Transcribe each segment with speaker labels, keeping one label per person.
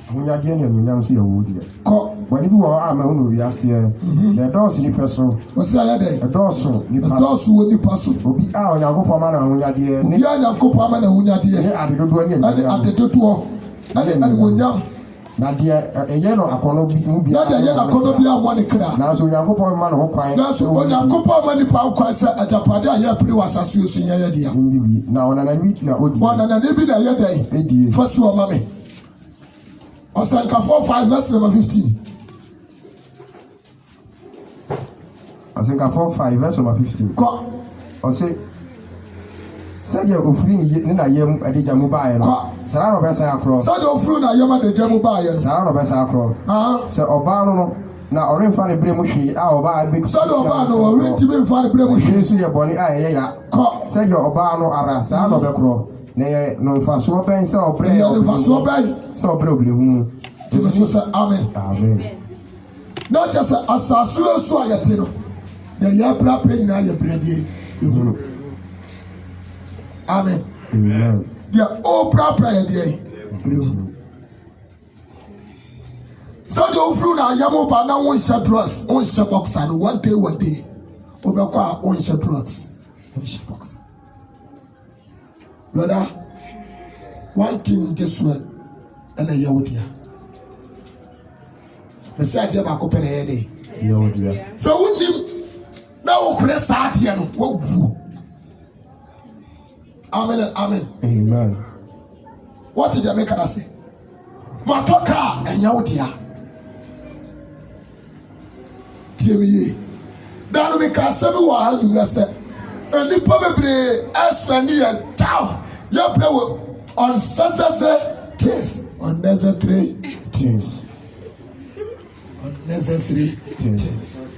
Speaker 1: Munyadi and Munyam see a wood. When you are a man, we are seeing the doors in the first room.
Speaker 2: What's the other?
Speaker 1: A dorsal, the
Speaker 2: doors will be possible.
Speaker 1: Will be out and go for man and Munyadi.
Speaker 2: Niana Copaman and Munyadi.
Speaker 1: I don't do any at
Speaker 2: the tutor. And Munyam.
Speaker 1: Nadia, a yellow Akono be
Speaker 2: not a yellow Konobia one crack.
Speaker 1: Now, so Yanko man who crying.
Speaker 2: Now, so when Yankopa money power quite at Japada, here pretty was associating your idea.
Speaker 1: Now, when I meet now,
Speaker 2: one and a little bit a day. First, your mammy. Osanka 4:5 verse number 15.
Speaker 1: Osanka 4:5 verse number 15. O say said you ofri ni na yem ade jamu bae no. Sara no besa akro.
Speaker 2: Said ofru na yem ade jamu bae.
Speaker 1: Sara no besa akro. Se oba no na orenfa ne bre mu hwe a oba be.
Speaker 2: Said oba no orenti be fa ne bre mu hwe
Speaker 1: so ye boni a ye ya. Said your oba no ara sa no be kro. Ne no fa so ben se obre.
Speaker 2: No fa so ben.
Speaker 1: So obre obre hu.
Speaker 2: Jesus say amen.
Speaker 1: Amen.
Speaker 2: Not just asasu so ayete no. The ya bra pe na ye brade ehunu. Amen.
Speaker 1: Amen.
Speaker 2: The o bra ye dey. So the ofru na yamo ba na won sha drugs, on sha boxer no one day. Obekwa on sha drugs, on sha boxer. Brother, one thing this one and a yewodia. Mesa je ba ko pele ye dey.
Speaker 1: Yewodia.
Speaker 2: So unim na wo kure saati no wo bu. Amen. Amen.
Speaker 1: Amen.
Speaker 2: What did Jamaica say? Matoka and Yaudia. Timmy. Then we can say, "Well, you must say, and the probably as when you are down, you play on unnecessary things. Unnecessary things. Unnecessary things."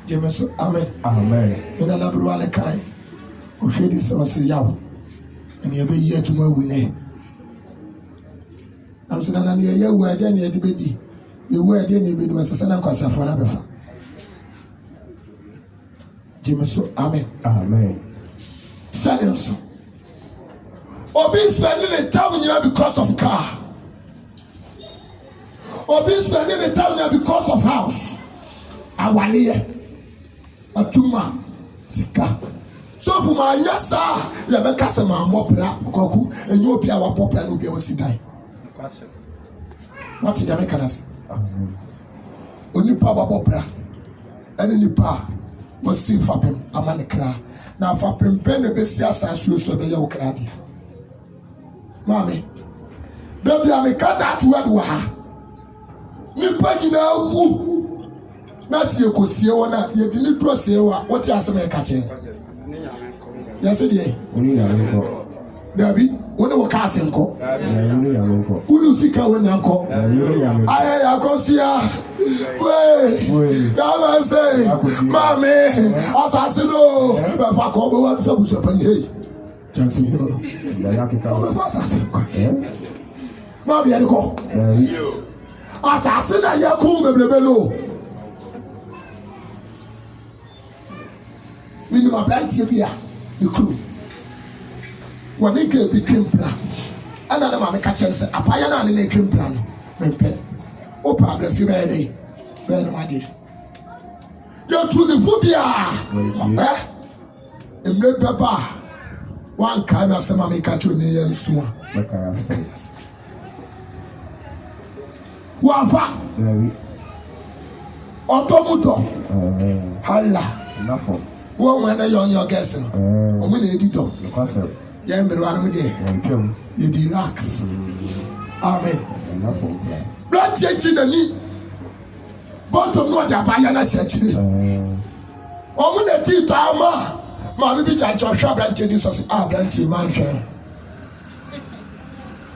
Speaker 2: James, amen.
Speaker 1: Amen.
Speaker 2: When I love you, I kai. Ohwe di se ose yawo ene ye be yi atuma wune am se na ye wu ade ne ade bedi ye wu ade ne bedi wose na kwasafo na befa jimeso amen.
Speaker 1: Amen.
Speaker 2: Silence. Obi spending the time here because of car. Obi spending the time here because of house. Awaniye atuma sika. So for my yes, sir, you make us a man more cocoa, and you be our popular no be able to die. What did you make us? Only power opera, and any power was seen for him, a man cry. Now for him, pen the best as you so the yoke radia. Mammy, baby, I make cut that word wa. Me pagina woo. That's your cosiona, you didn't dress you what you are catching. Yes, it is. Debbie, when you cast and call, who sika when you call? I go see ya. Wait, come and say, Mammy, assassino, if I call one subs upon you. Johnson, you know, Mammy, I go. Assassin, I call the below. Minimum brand here. The crew. When they became plan, another mamma catch and say, "A payana and a cream plan." My pen. Oh, probably if you ready. Well, no idea. You're to the phobia. A red pepper. One kind of some mammy catch you near and soon. One fat. Automoto. Hala.
Speaker 1: Enough.
Speaker 2: One when you're on your guessing. When you did do. Yeah, but one of them. You did relax. Amen. Blood changing the knee. Bottom not a bayana church. Oh, when the tea time, Mammy Beach and Joshua Branch, this was Abranty Mansion.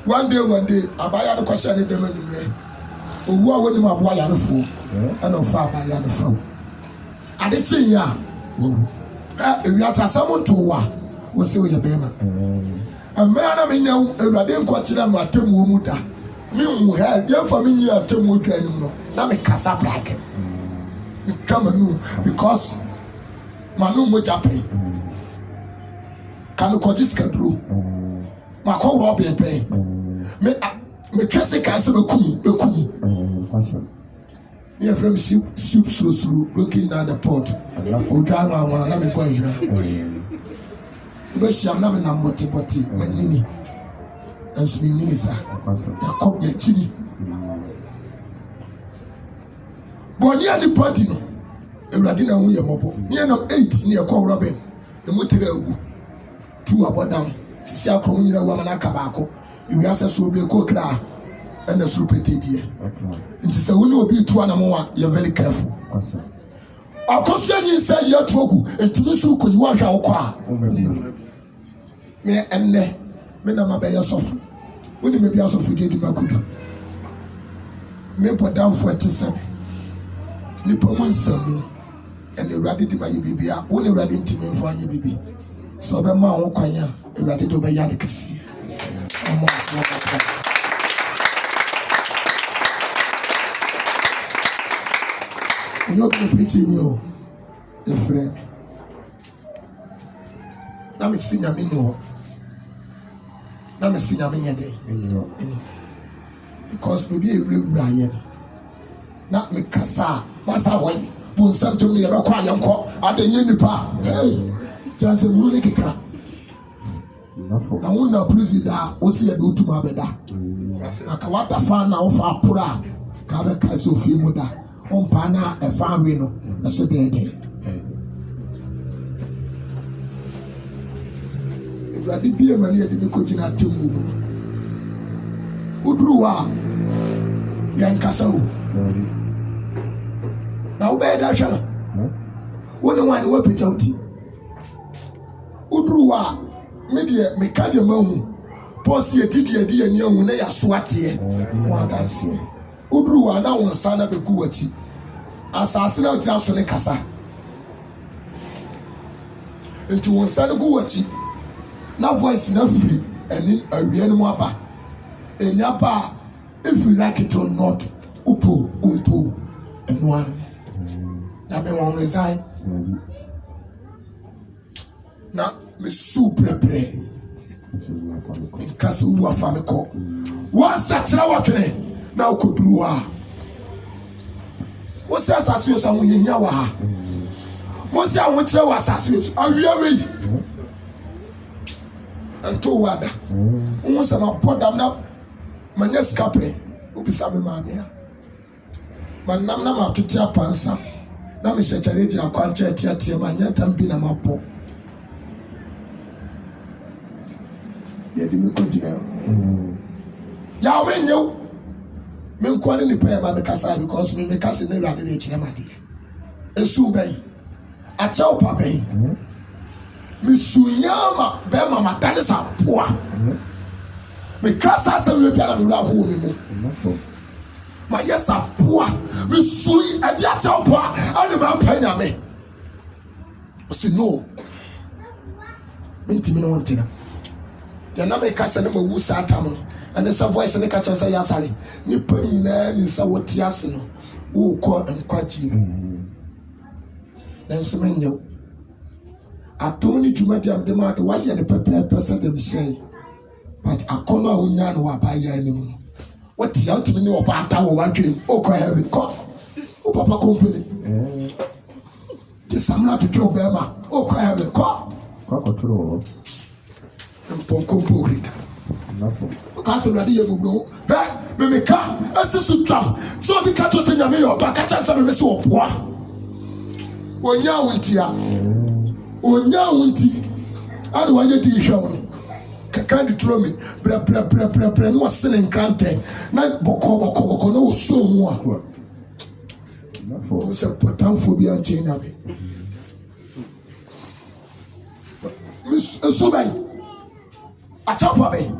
Speaker 2: One day, a bayana question in the money. Oh, what would my boy on the fool? And on fire by the phone. I did see ya. We are someone to wa. We say your bema. A man I mean, I didn't watch them at Muda. Me who had your family at Muda. Now me casa bracket. Come on, because Manu Mujape. Can you call this can do? My call Robbie pay. me twese ka se bekum me from soup through looking at the pot o drama one na me kwa hira be siam na me na moti manini as me nini sa ya kom ya chiri boni ani party no ewrade na hu ye mobo me na 8 ne ekwa wura ben e motire agu 2 abodam sisi akro nyina wa mana ka baako ewi aseso obi ko kra and the supertedie nti se woni obi tu anamoa you very careful akosia nyi se ye trogu entimi so ko yiwa hwa okwa me enne me na mabeya sofu woni me bia sofu de di makudu me bodam 47 ni pomo nsamu ene urade di maye bibia woni urade ntimi mfo anye bibi so be ma wo kwanya urade do be ya de kesi omo so you be preaching you a friend na me sinya me no na me sinya me nyade because maybe e wura yen na me kasa masa won bu nsam me be kwa yanko adenye nipa hey chance wuru ne keka na wona president o si e do tuma beda na ka wata fa na o fa pura ka be ka so fi mu da on pana e fa we no so de Radi bia mani e de ko jina temu mu udruwa ya nkasa o na wo be da hwa woni wan wo peta uti udruwa me de me ka de mahu posi etidi edi ani ahu na ya so ate wa danse udruwa na won sana be ku wachi asase na otira so ne kasa enti won sana ku wachi na voice na free and awie no aba enya ba if you like it or not upo eno an na me won resign na me super pre kasi uwa famiko wa satra watene na okoduwa wo se asase yo sawo yehia wa ha mo se awon kire wa asase yo awie we anto wada wo se na podam na manya skape obisa me maamia manam na matete apansa na me hyekyere gira kwanche atiatie manya tambi na mapo ye di me kodina ya o menyo me nkwani ni pa ma me kasa because me kasa na rade de kire made esu bai acha opa bai me suyama be mama tane sa poa me kasa se me bia na me raho me mo ma yesa poa me suyi ade acha opa ani ma panya me o si no me ntimi no wontina ya na me kasa na mawu satam no and the voice ne ka chansa ya sare ni panyi na ni sa woti ase no wo ko enkwaji na nso menyo atom ni jumadi am de ma de wa ye ne pepe se dem sei but akono a onya no wa ba ya ni mu no woti ya ntimi ni wo ba ta wo wa dwem o ko heaven ko o papa company ti samna to do be ma o ko heaven ko
Speaker 1: tro
Speaker 2: Mponkompo grita. Kasi radi ye bublo. Me meka asisu tram. So bi kato se nyame yo ba kacha se me se opoa. Onya wontia. Onya wonti. Ade wa ye di hwa won. Kaka di tro me. Bra no sene nkrante. Na boko no so mu a. Nafo. Se potan phobia nche nyame. Miss Subay. Atapa be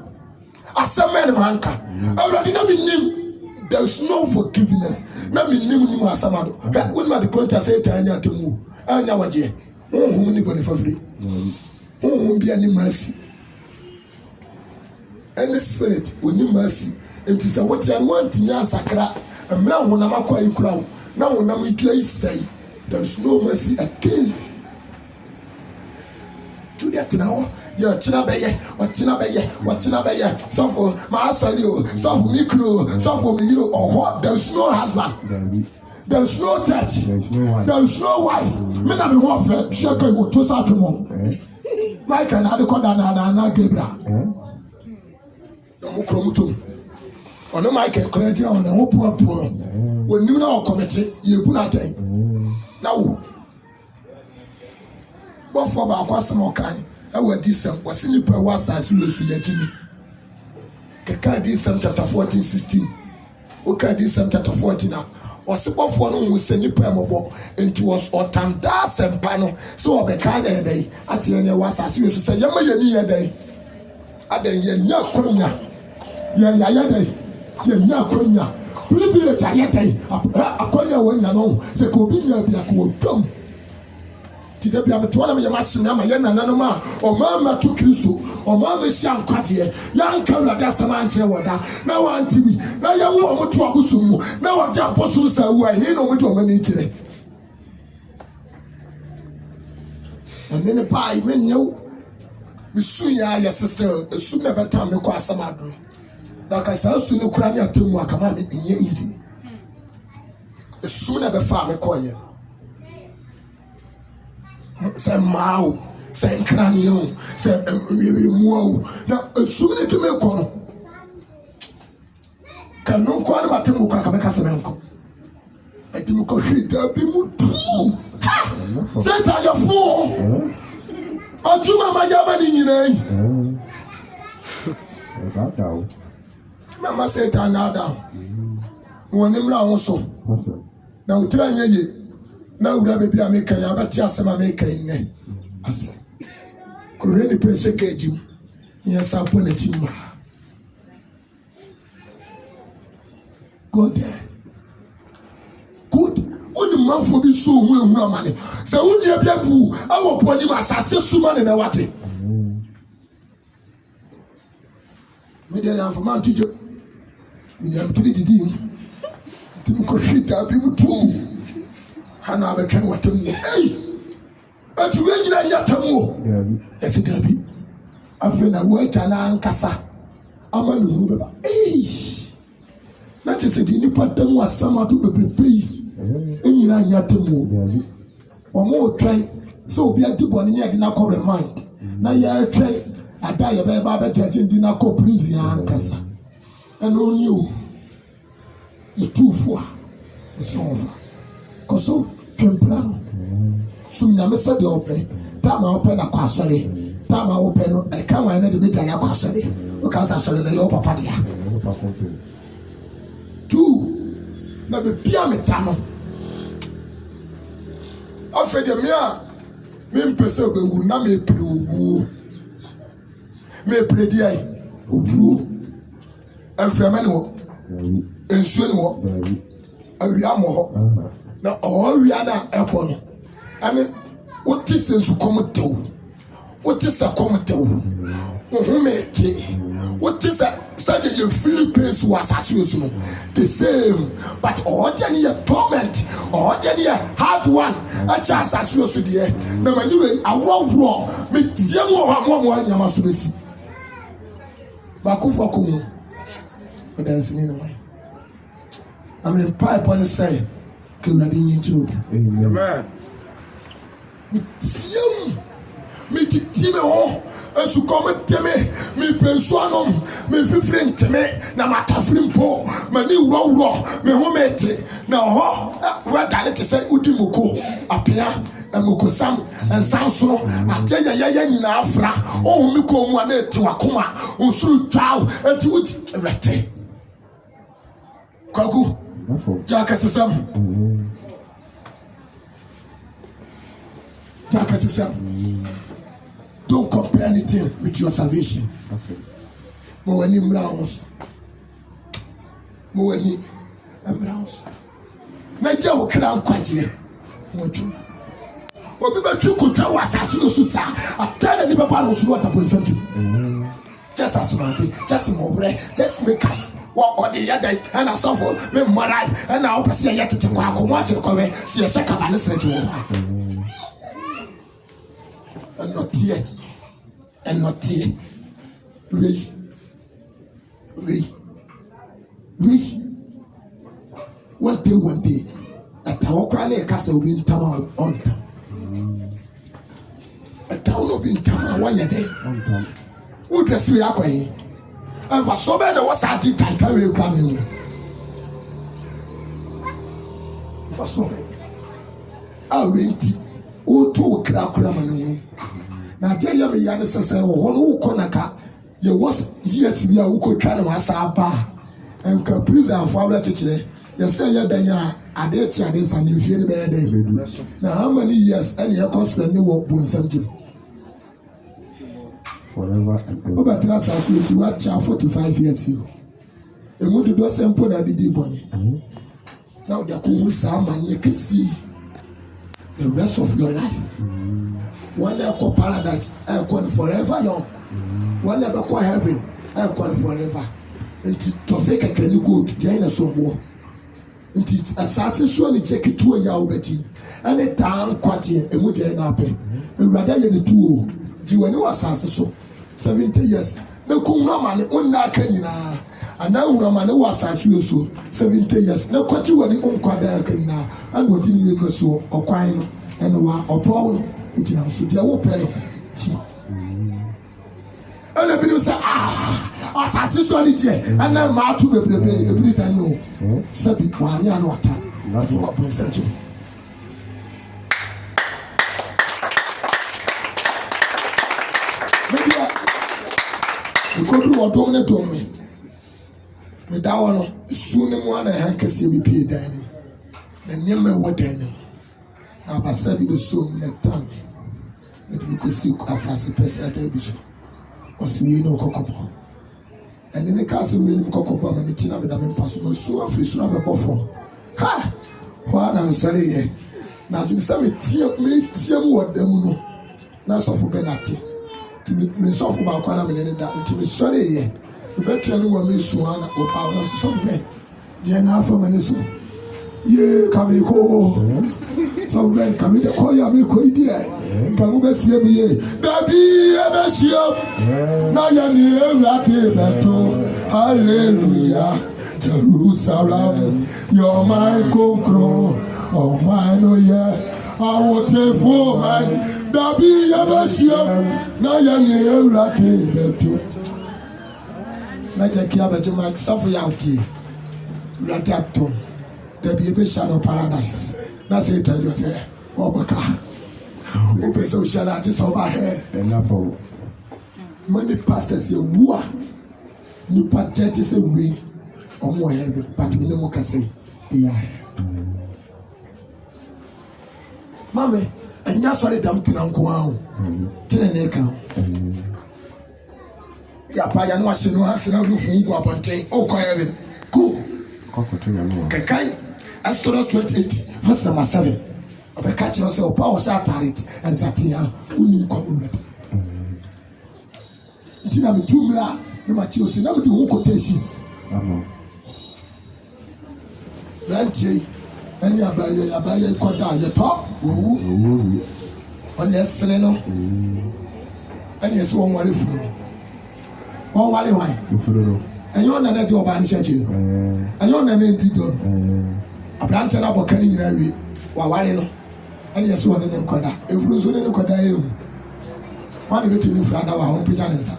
Speaker 2: asemen manka already na me nim there's no forgiveness na me nim ni asamado when ma the conta say tanya temu anya waje ni boni fafiri bia ni mercy and the spirit when you mercy it is a what you want nya sakra emra wona makwa ikura na wona mitwa isai there's no mercy again to get now. You're Chinabaye, or Chinabaye, some for my son, some for me, some for me, or what? There's no husband, there's no church, there's no wife. Me na be warfare, check you to start tomorrow. Mike and I call na Gabriel. No Kromutum. Or no Mike and credit on the poor. When you know committee, you put that thing. Now, but for about what's more kind, I will decent was in the per was as you see the Jimmy. Kaka decent chapter 14, 16. Okay, decent chapter 14 now. Was super for no we send you per mobile into us or tam das and panel. So the kind of day actually was as you say, Yama Yania day. I then Yanya Konya. Yanya day. Yanya Konya. Privilege ayete akonya wanya no se ko bi nya bia ko dom ti da bia meto na me machine ma ye nananom a o ma ma to Kristo o ma me sia nkwade ya nka wada sama nkire woda na wanti bi na ye wo o moto abusum mu na wada apostle sa wu a he no moto o ma ni kire ene pai me nyew mi suya ya sister su na beta me ko asama do. Like I said, soon you cry at him, I come out in easy. As soon as the farmer call you, say Mao, say Cranium, say Mou. Now, as soon as you make call, can no call about him who crack a Casamanco. I didn't call you there, be moved. Say that you're fool. I'll do my Yaman in your Mama said now down. When him now also. Now try ye. Now baby I make a but just I make a name. I say. Could really persecute him. Yes, I'll put it in my. Go there. Good. When the man for be so well money. So when you have who I will put him as I say someone in a water. Media and for man teacher. You have to read him. To go shit up, people too. Hannah became what to me. Hey! But you ain't like Yatamu. That's a derby. I feel I went and I'm Cassa. I'm a little bit. Hey! That is a dinner pattern was some to be paid. And you know Yatamu. Or more try. So be a two bonny at dinner call a mind. Now you try. I die a baby judging dinner call prison and Cassa. And on you, the 2-4 is over. Coso, temprano. Soon, I must the open. Time I open a quasari. Time I open a camera and the big and a quasari. Because I saw the upper party. 2. Now the piametano. After the mere, me person will not me blue. Me pretty eye. And from anyone, and soon what a Yamo. Now, all Rihanna upon. I mean, what is a common what is a common what is a such a Philippines was association the same, but ordinary torment, ordinary hard one, a chance association. Now, anyway, I won't wrong, me, Yamo, Yamasubisi. Bakufakum. But there's no way. I mean, pipe on the side. Amen. Me titime ho esu come teme me pensuanom me fifrin teme na matafrim po mani wuro me ho mete na ho wa dale te say udi moko apia moko sam ensanso atia ya nyina afra o mi ko mu na eti wakoma osuru twaw eti wuti rete kwagu jaka sesam jaka sesam. Don't compare anything with your salvation. Moweni Browns. Moweni Browns. Naija okra nkwaje. Moju. Obi ba tu kotwa wasase no so sa. Atana ni papa no so what happen something. Just as one just more, just make us what or the other and I suffer me more life and I hope see yet to go out to come see a second and listen to and not yet. and not here. Wait. One day. At our cranny castle will be in town on time. A town will be in town 1 day. Who dress we are going? And for so many was I did I carry coming. For so many. I went to Krakramanu. Now, tell you, Yana says, oh, Konaka, you was yes, we are who could try to ask our bar and caprice and flower today. You say, yeah, then I did this and you feel bad. Now, how many years any cost when you walk on something?
Speaker 1: Forever and ever.
Speaker 2: But that's as you watch 45 years. You want to do simple that did money. Now, the cool Sam you can see the rest of your life. One day call paradise, I call forever young. One day call heaven, I call forever. And to fake a can you go to join us some more. And assassin so check it to a yaw betty. And a town quatty and would end up. And rather than two, do you know assassin so 70 years. No cool man, one night canina. And now Roman was as you so 70 years. No quatty when the own quadra canina. And what didn't you so or quine and one or Paul. It is so dear open. And the video say, assassin, and then Martu every time you sabi one year no attack. Nothing what percentage. You could do a dominant on me. Without one, soon one and handkerchief be paid dining. The name what dining. Now, by serving the soul in the tongue. That we could see as a person at the or see no cocoa. And in the castle, we cocoa and the tina with them impossible. So free, so I'm a perform. Ha! Juan, I'm sorry. Now, you say me, tear what them know. Now, so for Benatti. To be soft about Quana and that to be sorry. You better know me, Suana or Power of something. Dear now for Maniso. Ye, come go. So then, come in the choir, me quite dear. Come over, see me. Baby, ever see up. Now you're near that. Hallelujah. Jerusalem, you're my conqueror. Oh, my, no, yeah. I will take for my Baby, ever see up. Now you're near that. Let a care of my suffer out here. Radiatum. There be a shadow paradise. That's it, I just say, oh, Baka. Open so shall I just over here.
Speaker 1: Enough of
Speaker 2: many pastors say, Whoa, new church is a way or more heavy, but we no more can say, yeah. Mammy, and you're sorry, damn thing, Uncle Wow. Tinaka. Yeah, I know I see no answer now from go up and say, oh, quiet. Cool. Kakai. Exodus 28, verse number 7. Of a catching us of power shall it and Satia, who knew come. Tina me two blah, no matters, never do quotations. Ranty, and Yabaye Koda, your talk, on the Seleno, and yes, one wally for me. Oh, wally wine. And you're not at your band, and you're not empty done. A branch and about carrying away while and yes, one of them could have. If you soon could die, one of it in front of our home pigeons.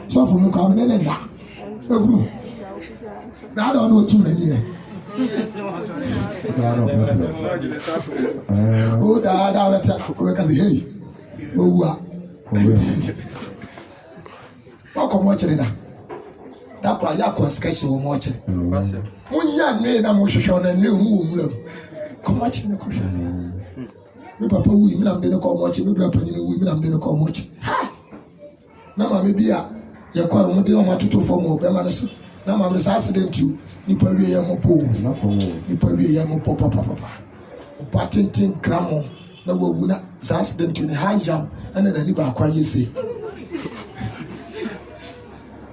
Speaker 2: So for no coming in now. Now I don't know too many. Oh, that hey. Oh, come watch it now. That was your conscription will watch it. One young man, I'm on a new moon. Come watching the question. My papa, women, I'm going to call watching, women, I'm going to call watch. Ha! Now, maybe you're quite want to form more permanent. Now, I'm accident to Nipperi Yamopo, Nipperi Yamopo, Papa. Patenting grammar, no one accident to the high jump, and then I live out quite easy.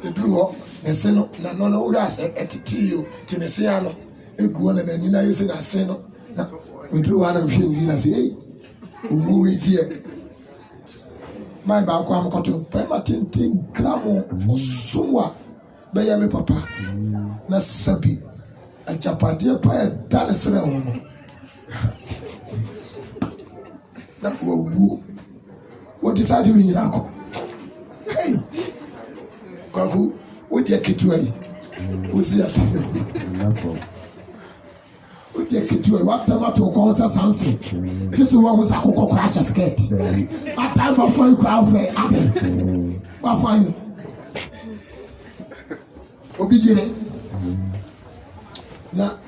Speaker 2: The drew the seno, no ras at Tio, Tenesiano, a good and Nina is in a seno. We drew one of him, I say, we dear. My back, I'm got to pay my tinting gramo or sua. By me, papa. Na sabi. A chapadia pie, that is the one. That will what decided you in your hey, Kaku, what your kid to a who's the what your kid to a what time to a concert sunset? Just the one who's a cocoa crash a skate. A time of fun crowd for Abby. What fine? Obedient. Now,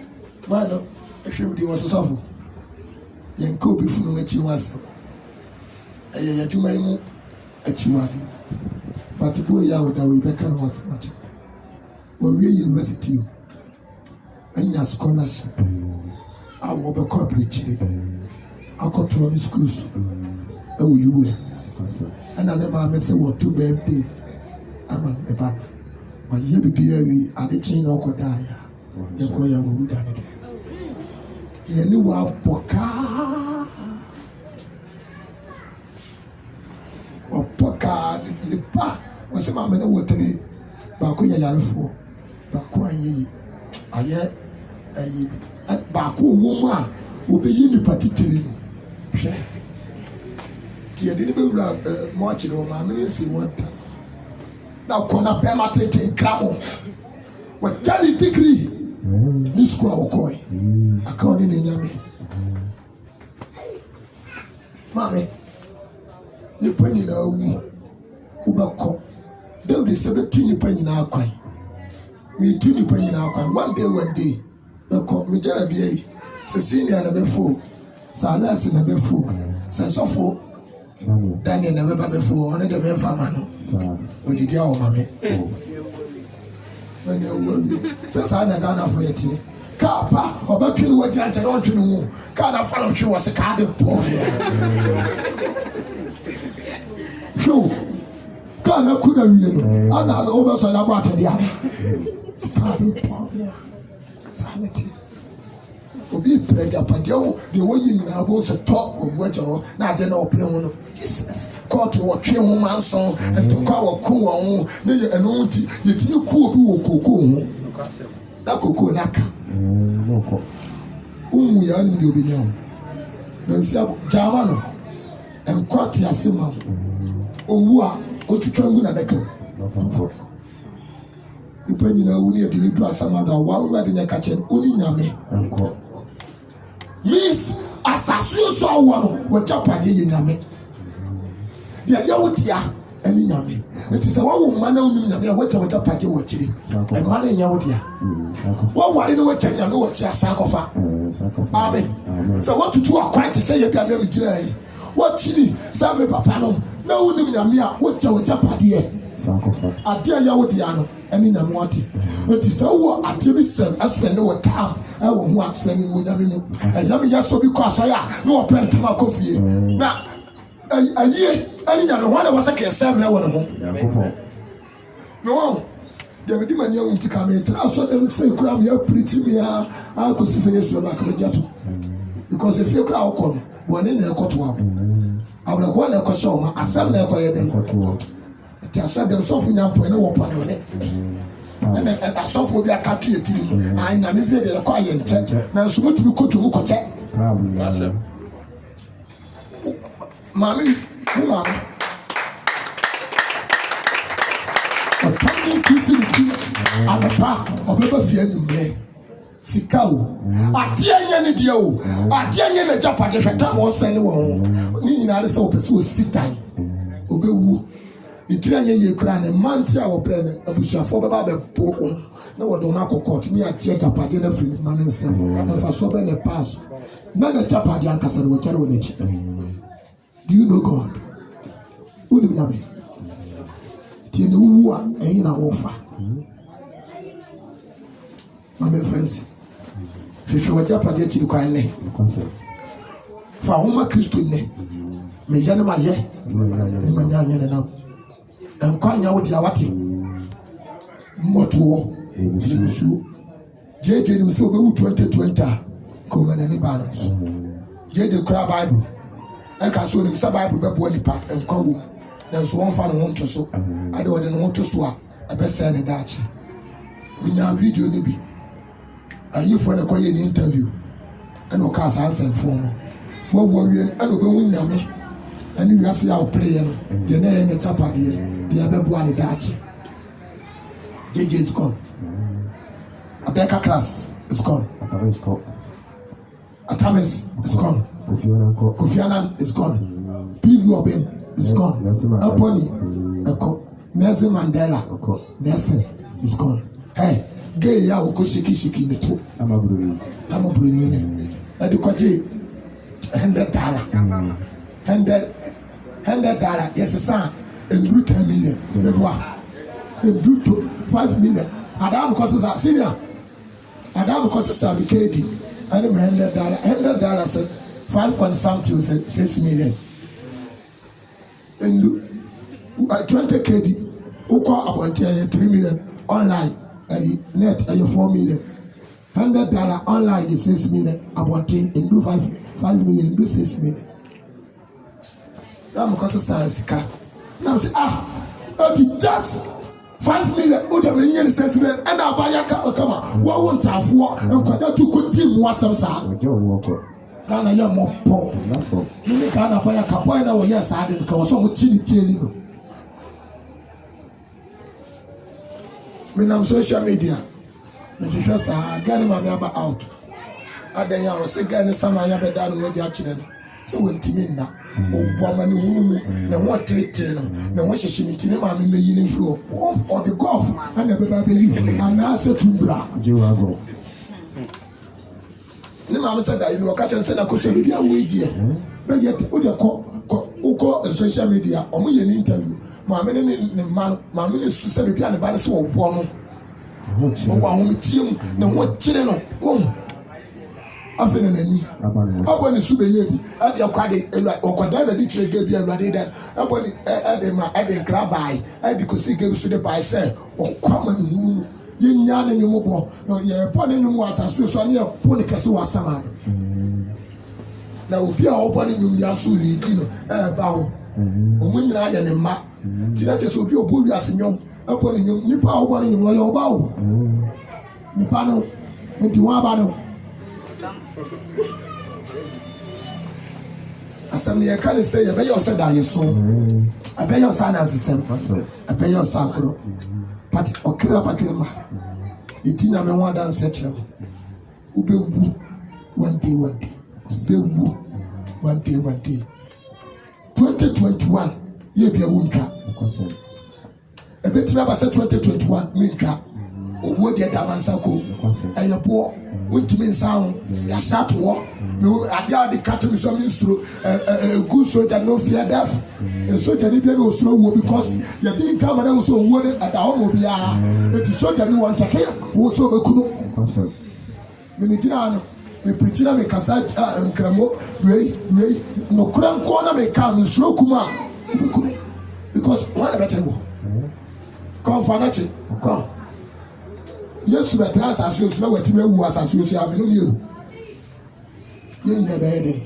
Speaker 2: man, if you was a suffer, then could be from which you was a year to my moon at you. But the boy out that we beckon was much. Well, we university and your scholarship. I will be corporate. I got to the schools. Oh, US. And I never miss a word to birthday. I'm a back. My year be at the chain or could die. The choir will be done again. You knew what Poca or Poca the pa was a mamma no water. Bakuya Yarafo, Bakuani, I yet a Baku woman will be in the particular. Tia didn't much of my ministry one time. Now, Kona Pema take crabble. What Charlie degree? This school coy. According to Yami. Mammy, you penny now. Ubako. They will be 17 penny now. Me 2 penny now. One day. No call me Jarabi. Cecilia and a before. Salas and a before. Sensofo. Daniel never before. Only the men for man. What did you, mammy? When you will says I never for it. Kapa, or back to what I don't know. Can't follow you was a card of poor. So, can't I could have been another over so about the other. Card of poor. Sanity. For be pledge up and Joe, the way you know both a talk of what you're not an open. Jesus. Caught to a train woman song and to call a cool and only you didn't cool cocoa. That cocoa naka. We are in the opinion. Then say Jamano and quite Yasima. Oh, what to try with a decker. You pay you know, we need to do some other one word in a kitchen, only Yami. Miss, as I saw one, what your party in Yami. Deɛ yɛwo tia ɛne nyame nti sɛ wawo mma na wonim nyame a wɔkyɛ wɔkyɛ pake wɔ akyiri ɛma no nyɛ wo dea wɔware no wɔkyɛ nyame wɔkyerɛ asa kɔfa amen sɛ woatutu akwan te sɛ yɛbi amɛ megyina yi wɔkyiri sɛ me papa nom na wonim nyame a wɔkyɛ wɔkyɛ padeɛ adeɛ yɛwo dea no ɛne nyame wate nti sɛ wowɔ adeɛ bi sɛm asɛ ne wɔ tam ɛwɔ ho asɛ ne wɔ nyame mu ɛnyame yɛ so bi kɔ asɔre a na wɔpɛ ntam akɔ fie na aye ani na no one was a kɛsɛ mɛ wɔ ne ho no deɛ mede mani awo nti ka metra so dem sɛ kura me apreach me a akɔsi sɛ yesu ba ka megya to because if you kura wokɔ no bɔne na ɛkɔto a awurɛkɔ na ɛkɔhyɛ wo ma asɛm na ɛkɔyɛ dɛn nti asɛ dem sɔfo nyampɔ ne wɔ pɔne ne ɛna asɔfo bi aka to yɛtiri mu ae na mefie deɛ ɛkɔ ayɛ nkyɛ nanso motumi kɔto mu kɔkyɛ Mommy, me mama. But coming to the tea at the park of ever fear you may. Sikao. I dear any dear. I dear any Japanese time was anyone. Meaning I saw pursue sit time. Obey woo. The train ye cran a month our plan a bush for Baba poor. No one don't know court me at Japan free man and say, and for so many pass. None of Japan Castle will tell you. Do you know God? Who do you know? Do you know who are in our offer? My friends, if you were Japanese to quietly, for whom Christian, me Janamaje, and Manyan and Kwanya with Yawati Moto, JJ himself 2020, come and any balance. JJ Crab Bible. ɛka so nim sɛ Bible bɛboa nipa nkwa wom nanso wɔmfa ne ho nto so ade wɔde ne ho to so a ɛbɛsɛe ne daakye menya video no bi ayifoɔ ne kɔyɛ ne interview ɛna ɔkaa saa nsɛmfoɔ no wɔwɔ wie ɛna ɔbɛhu nyame ɛne wiase a ɔpereɛ no deɛ na ɛyɛ ne kyapadeɛ deɛ ɛbɛboa ne daakye JJ is gone Abeka class is gone Atamis is gone Kofi Annan is gone PV Obin is gone Aponi Nelson Mandela Nelson is gone hey gay ya oko shiki ne to amaburu edi kwaje $100 $100 yes sir endru 10 million meboa endru to 5 million adam costs senior adam costs BKD and $100 say 5 point something 6 million and 20 KD uko abontia 3 million online net 4 million $100 online is 6 million abontia and do 5 million do 6 million that because science car now say it's just 5 million oda menye 6 million and abaya kama wo ntafo enkwada tu konti mu asem sa kana ya mopo ni kana abaya kapoy na wo yes ade ka wo so mo chini cheli no me na social media me hwehwe sa gani ma me aba out adan ya wo se gani sama ya beda no wadi a kire no se wontimi nna o ma ne hunu na wo tete no na wo hyehye ni tini ma me meyi ni flo or the golf and the beba be you and na se tumbra
Speaker 1: jiwago
Speaker 2: ni ma me say da you ka chen say na ko se bia wo edi be ye o de ko social media o mo ye ni interview ma me ne ma me ne su se bia ne ba ne se wo bo no wo wa ho mitiem na wo kire no wo afena nani abone sube yebi ade akwade okoda na di chire bi awade dan abone ade ma ade grabai ade ko si gebi so de bai say okwama ne hunu yenya ne nyumo bo no ye po ne nyumo asaso so ne po ne kase wasama na obi a obo ne nyumo ya so lidi no ba ho omo nyina ya ne ma tira che so obi obo wi asenyom apo ne nyumo nipa obo ne nyumo ya oba ho nipa no nti wa ba no asam ne ka ne say be yo say da yeso abe yo sa na sesem abe yo sa akro but okira pakirema itina me wa dan se kire ubewu one day ubewu one day 2021 ye bia wunka ebe tina ba se 2021 minka owo de damansako ayebo wontumi nsawo ya shatwo no ade ade kato so mi nsuro good soldier no fear death a soldier ni bia no osuro wo because ya din ka mara so wo ne ada ho mo bia eti soldier ni won take wo so bekuno me jina no me preaching me kasa nkramo we no kranko na me ka nsuro kuma bekuno because one better go come for nothing come yes be trans association na wati me wu association ameno mi elu ye ni be de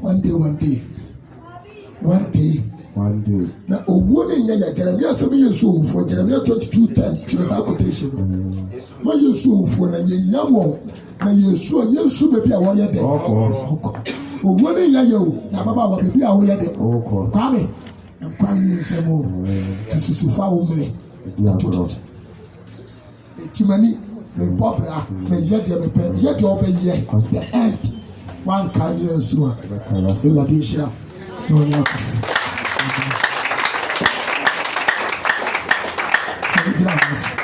Speaker 2: one day na owo ni nya ya Jeremiah se me yesu ofo Jeremiah 22:10 chiro sa quotation ma yesu ofo na ye nya wo na yesu be bia wo ye de owo ni nya ye o na baba wo be bia wo ye de kwame kwame nsemo tisusufa wo mle timani me pobra me yede me pe yede obeye the end one can year so e la disha no yakasi so